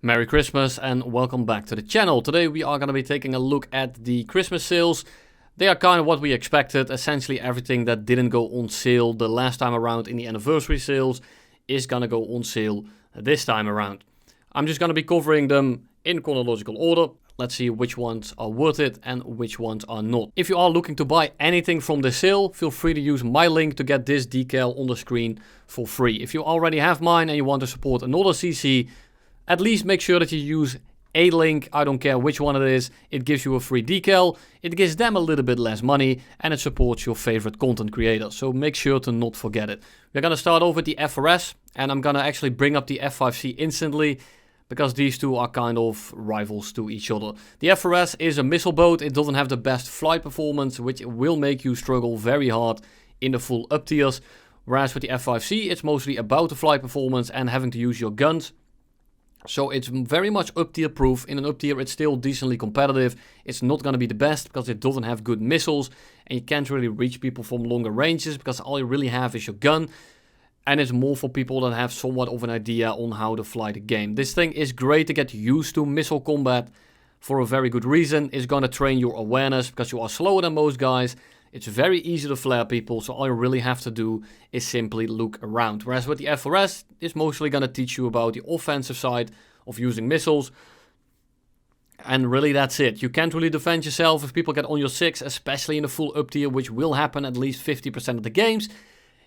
Merry Christmas and welcome back to the channel. Today we are going to be taking a look at the Christmas sales. They are kind of what we expected. Essentially everything that didn't go on sale the last time around in the anniversary sales is going to go on sale this time around. I'm just going to be covering them in chronological order. Let's see which ones are worth it and which ones are not. If you are looking to buy anything from the sale, feel free to use my link to get this decal on the screen for free. If you already have mine and you want to support another CC, at least make sure that you use a link. I don't care which one it is. It gives you a free decal. It gives them a little bit less money and it supports your favorite content creator. So make sure to not forget it. We're going to start off with the FRS and I'm going to actually bring up the F5C instantly because these two are kind of rivals to each other. The FRS is a missile boat. It doesn't have the best flight performance, which will make you struggle very hard in the full up tiers. Whereas with the F5C, it's mostly about the flight performance and having to use your guns. So it's very much up tier proof. In an up tier it's still decently competitive. It's not going to be the best because it doesn't have good missiles and you can't really reach people from longer ranges because all you really have is your gun. And it's more for people that have somewhat of an idea on how to fly the game. This thing is great to get used to missile combat for a very good reason. It's going to train your awareness because you are slower than most guys. It's very easy to flare people, so all you really have to do is simply look around. Whereas with the FRS, it's mostly going to teach you about the offensive side of using missiles. And really that's it. You can't really defend yourself if people get on your 6, especially in the full up tier, which will happen at least 50% of the games.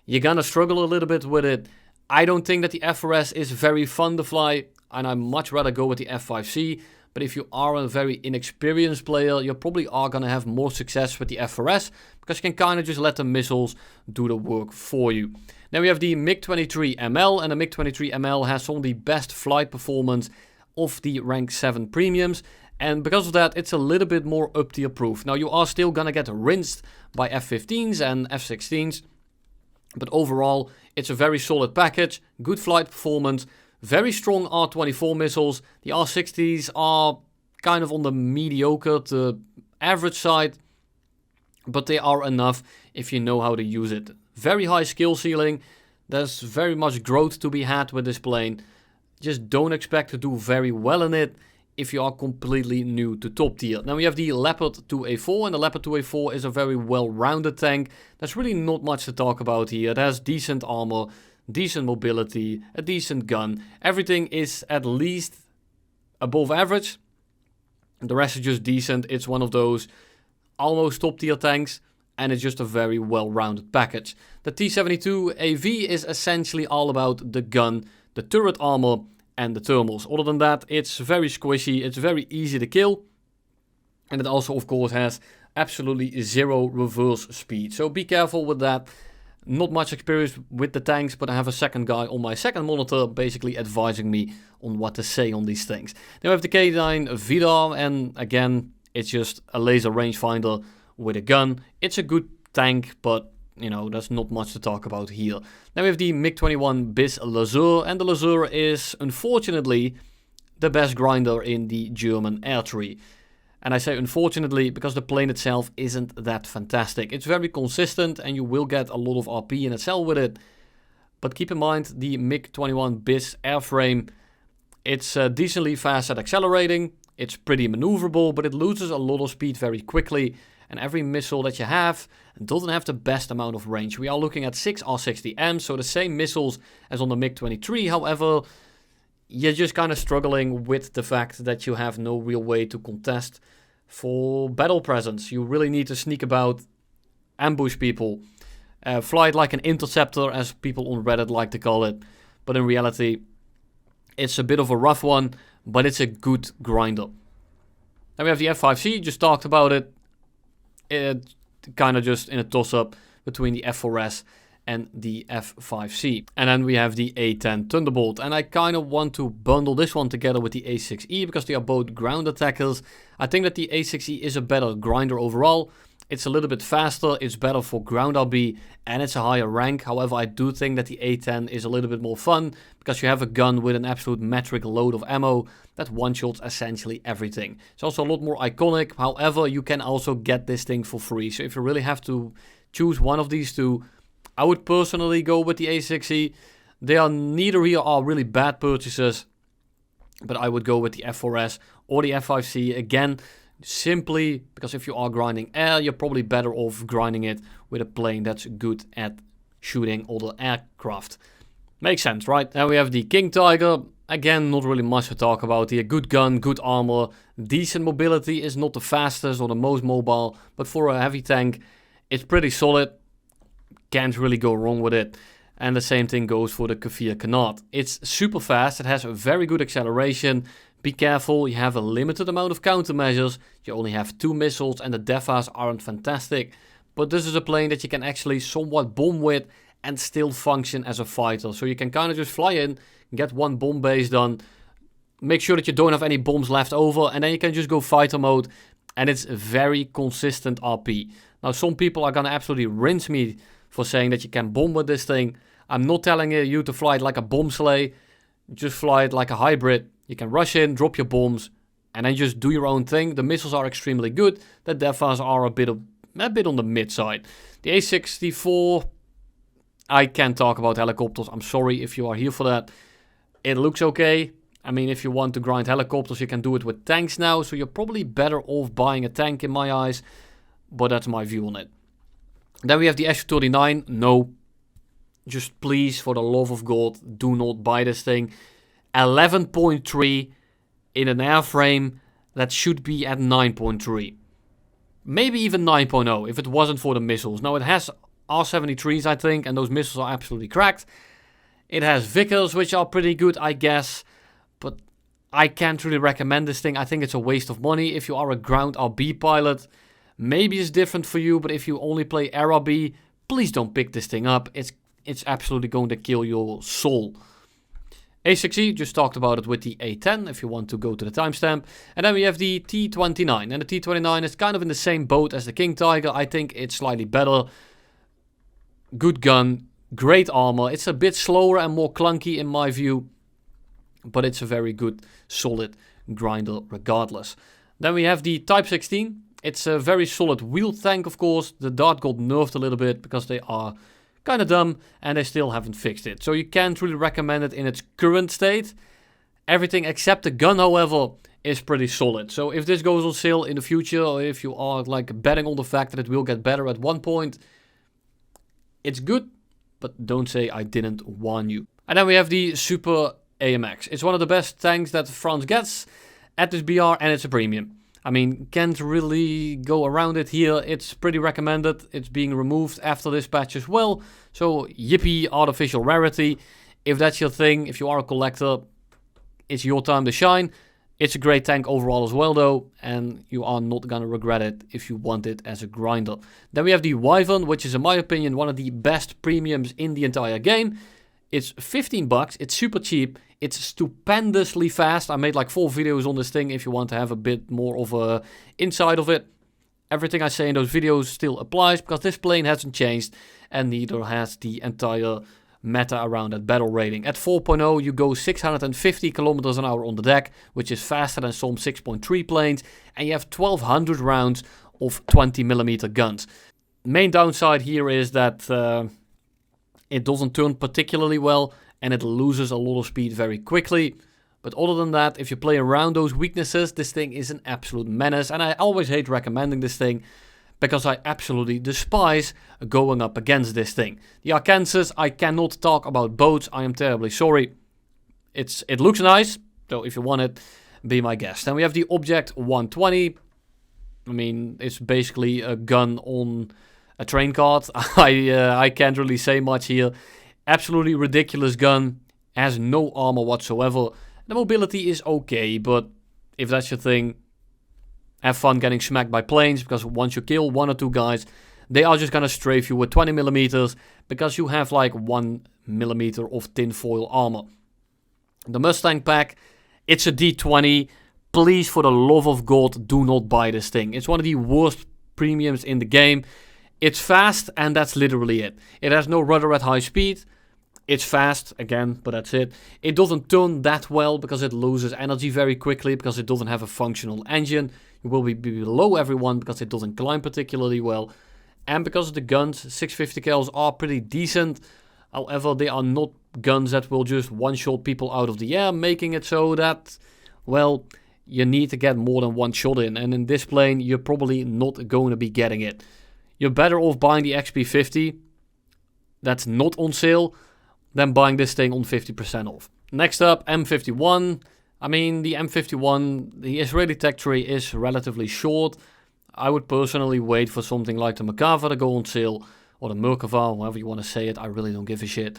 You're going to struggle a little bit with it. I don't think that the FRS is very fun to fly, and I'd much rather go with the F5C. But if you are a very inexperienced player, you probably are going to have more success with the FRS because you can kind of just let the missiles do the work for you. Then we have the MiG-23ML, and the MiG-23ML has some of the best flight performance of the rank 7 premiums. And because of that, it's a little bit more up tier proof. Now you are still going to get rinsed by F-15s and F-16s. But overall, it's a very solid package, good flight performance, very strong R-24 missiles. The R-60s are kind of on the mediocre to average side, but they are enough if you know how to use it. Very high skill ceiling. There's very much growth to be had with this plane. Just don't expect to do very well in it if you are completely new to top tier. Now we have the Leopard 2A4, and the Leopard 2A4 is a very well-rounded tank. There's really not much to talk about here. It has decent armor, decent mobility, a decent gun. Everything is at least above average. The rest is just decent. It's one of those almost top tier tanks, and it's just a very well-rounded package. The T-72AV is essentially all about the gun, the turret armor, and the thermals. Other than that, it's very squishy, it's very easy to kill, and it also of course has absolutely zero reverse speed. So be careful with that. Not much experience with the tanks, but I have a second guy on my second monitor basically advising me on what to say on these things. Then we have the K9 Vidar, and again, it's just a laser rangefinder with a gun. It's a good tank, but you know, there's not much to talk about here. Then we have the MiG-21bis Lazur, and the Lazur is unfortunately the best grinder in the German air tree. And I say unfortunately because the plane itself isn't that fantastic. It's very consistent and you will get a lot of RP in itself with it. But keep in mind the MiG-21bis airframe, it's decently fast at accelerating. It's pretty maneuverable, but it loses a lot of speed very quickly. And every missile that you have doesn't have the best amount of range. We are looking at 6 R60Ms, so the same missiles as on the MiG-23. However, you're just kind of struggling with the fact that you have no real way to contest for battle presence. You really need to sneak about, ambush people, fly it like an interceptor, as people on Reddit like to call it. But in reality, it's a bit of a rough one, but it's a good grinder. Then we have the F5C, just talked about it. It kind of just in a toss-up between the F4S and the F5C. And then we have the A10 Thunderbolt. And I kind of want to bundle this one together with the A6E because they are both ground attackers. I think that the A6E is a better grinder overall. It's a little bit faster, it's better for ground RB, and it's a higher rank. However, I do think that the A10 is a little bit more fun because you have a gun with an absolute metric load of ammo that one-shots essentially everything. It's also a lot more iconic. However, you can also get this thing for free. So if you really have to choose one of these two, I would personally go with the A6E. They are neither here are really bad purchases. but I would go with the F4S or the F5C again, simply because if you are grinding air, you're probably better off grinding it with a plane that's good at shooting other aircraft. Makes sense, right? Now we have the King Tiger. Again, not really much to talk about here. Good gun, good armor, decent mobility. Is not the fastest or the most mobile, but for a heavy tank, it's pretty solid. Can't really go wrong with it. And the same thing goes for the Kfir Canard. It's super fast. It has a very good acceleration. Be careful, you have a limited amount of countermeasures. You only have 2 missiles and the defas aren't fantastic. But this is a plane that you can actually somewhat bomb with and still function as a fighter. So you can kind of just fly in, get 1 bomb base done, make sure that you don't have any bombs left over, and then you can just go fighter mode, and it's very consistent RP. Now some people are gonna absolutely rinse me for saying that you can bomb with this thing. I'm not telling you to fly it like a bomb sleigh, just fly it like a hybrid. You can rush in, drop your bombs, and then just do your own thing. The missiles are extremely good, the defas are a bit on the mid side. The A64, I can't talk about helicopters, I'm sorry if you are here for that. It looks okay. I mean, if you want to grind helicopters, you can do it with tanks now. So you're probably better off buying a tank in my eyes. But that's my view on it. Then we have the Su-39. No. Just please, for the love of God, do not buy this thing. 11.3 in an airframe that should be at 9.3. Maybe even 9.0 if it wasn't for the missiles. Now it has R-73s, I think, and those missiles are absolutely cracked. It has Vickers, which are pretty good, I guess. But I can't really recommend this thing. I think it's a waste of money. If you are a ground RB pilot, maybe it's different for you. But if you only play air RB, please don't pick this thing up. It's absolutely going to kill your soul. A6E, just talked about it with the A10, if you want to go to the timestamp. And then we have the T29. And the T29 is kind of in the same boat as the King Tiger. I think it's slightly better. Good gun. Great armor. It's a bit slower and more clunky in my view, but it's a very good, solid grinder regardless. Then we have the Type 16. It's a very solid wheeled tank, of course. The Dart got nerfed a little bit because they are kind of dumb and they still haven't fixed it. So you can't really recommend it in its current state. Everything except the gun, however, is pretty solid. So if this goes on sale in the future, or if you are like betting on the fact that it will get better at one point, it's good. But don't say I didn't warn you. And then we have the Super AMX. It's one of the best tanks that France gets at this BR, and it's a premium. I mean, can't really go around it here. It's pretty recommended. It's being removed after this patch as well. So yippee, artificial rarity. If that's your thing, if you are a collector, it's your time to shine. It's a great tank overall as well though, and you are not gonna regret it if you want it as a grinder. Then we have the Wyvern, which is in my opinion one of the best premiums in the entire game. It's 15 bucks, it's super cheap, it's stupendously fast. I made like 4 videos on this thing if you want to have a bit more of a inside of it. Everything I say in those videos still applies because this plane hasn't changed and neither has the entire meta around that battle rating. At 4.0 you go 650 kilometers an hour on the deck, which is faster than some 6.3 planes, and you have 1200 rounds of 20mm guns. Main downside here is that it doesn't turn particularly well and it loses a lot of speed very quickly. But other than that, if you play around those weaknesses, this thing is an absolute menace, and I always hate recommending this thing because I absolutely despise going up against this thing. The Arkansas, I cannot talk about boats, I am terribly sorry. It looks nice, so if you want it, be my guest. Then we have the Object 120. I mean, it's basically a gun on a train cart. I can't really say much here. Absolutely ridiculous gun, has no armor whatsoever. The mobility is okay, but if that's your thing, have fun getting smacked by planes, because once you kill 1 or 2 guys, they are just gonna strafe you with 20mm because you have like 1mm of tinfoil armor. The Mustang pack, it's a D20. Please, for the love of God, do not buy this thing. It's one of the worst premiums in the game. It's fast, and that's literally it. It has no rudder at high speed. It's fast, again, but that's it. It doesn't turn that well because it loses energy very quickly because it doesn't have a functional engine. You will be below everyone because it doesn't climb particularly well. And because of the guns, 650 cals are pretty decent. However, they are not guns that will just one-shot people out of the air, making it so that, well, you need to get more than one shot in. And in this plane, you're probably not going to be getting it. You're better off buying the XP50 that's not on sale than buying this thing on 50% off. Next up, M51. I mean, the M51, the Israeli tech tree is relatively short. I would personally wait for something like the Merkava to go on sale, or the Merkava, however you want to say it. I really don't give a shit.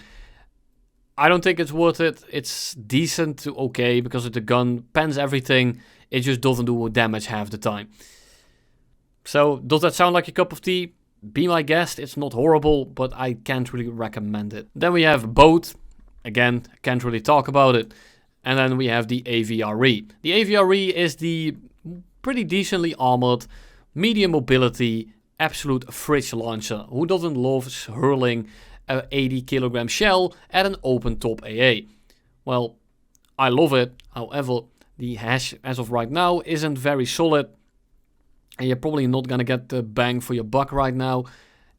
I don't think it's worth it. It's decent to okay, because the gun pens everything. It just doesn't do damage half the time. So, does that sound like a cup of tea? Be my guest. It's not horrible, but I can't really recommend it. Then we have BOTE. Again, can't really talk about it. And then we have the AVRE. The AVRE is the pretty decently armored, medium mobility, absolute fridge launcher. Who doesn't love hurling an 80 kilogram shell at an open top AA? Well, I love it. However, the hash as of right now isn't very solid. And you're probably not going to get the bang for your buck right now.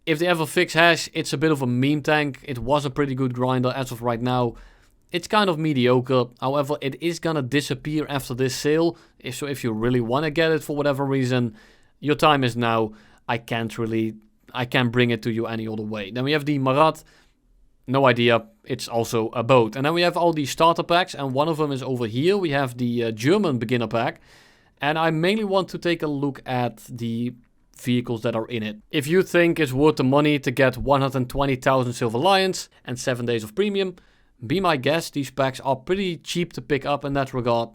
If they ever fix hash, it's a bit of a meme tank. It was a pretty good grinder as of right now. It's kind of mediocre. However, it is going to disappear after this sale. So if you really want to get it for whatever reason, your time is now. I can't bring it to you any other way. Then we have the Marat. No idea. It's also a BOTE. And then we have all the starter packs. And one of them is over here. We have the German beginner pack. And I mainly want to take a look at the vehicles that are in it. If you think it's worth the money to get 120,000 Silver Lions and 7 days of premium, be my guest. These packs are pretty cheap to pick up in that regard.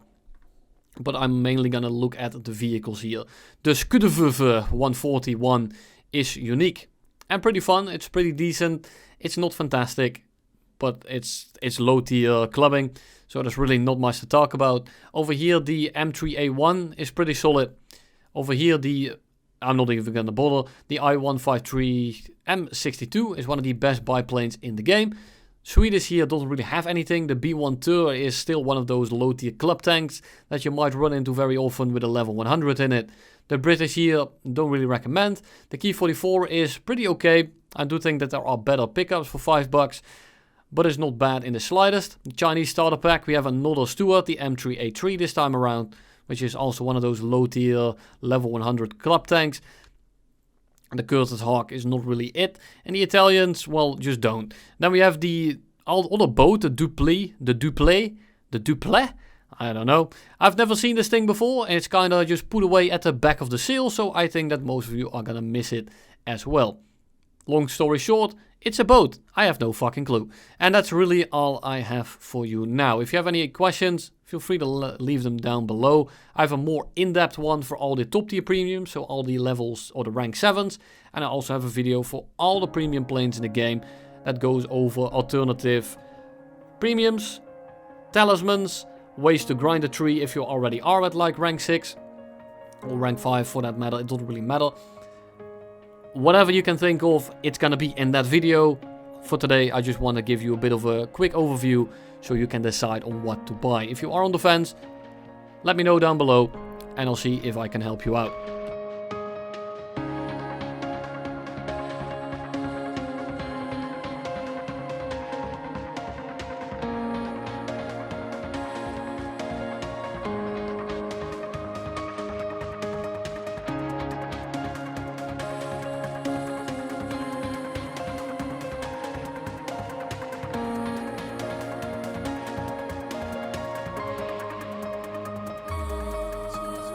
But I'm mainly gonna look at the vehicles here. The Kfir 141 is unique and pretty fun. It's pretty decent. It's not fantastic, but it's low tier clubbing, so there's really not much to talk about. Over here, the M3A1 is pretty solid. Over here, I'm not even gonna bother. The I-153 M62 is one of the best biplanes in the game. Swedish here doesn't really have anything. The B1 is still one of those low tier club tanks that you might run into very often with a level 100 in it. The British here don't really recommend. The Key 44 is pretty okay. I do think that there are better pickups for $5, but it's not bad in the slightest. The Chinese starter pack, we have another Stuart, the M3A3 this time around, which is also one of those low tier level 100 club tanks. The Curtis Hawk is not really it. And the Italians, well, just don't. Then we have the other boat, the Duplé. I don't know. I've never seen this thing before. And it's kind of just put away at the back of the sale. So I think that most of you are going to miss it as well. Long story short, it's a boat. I have no fucking clue. And that's really all I have for you now. If you have any questions, feel free to leave them down below. I have a more in-depth one for all the top tier premiums, so all the levels or the rank 7s. And I also have a video for all the premium planes in the game that goes over alternative premiums, talismans, ways to grind a tree if you already are at like rank 6 or rank 5 for that matter. It doesn't really matter. Whatever you can think of, it's gonna be in that video. For today, I just want to give you a bit of a quick overview so you can decide on what to buy. If you are on the fence, let me know down below and I'll see if I can help you out.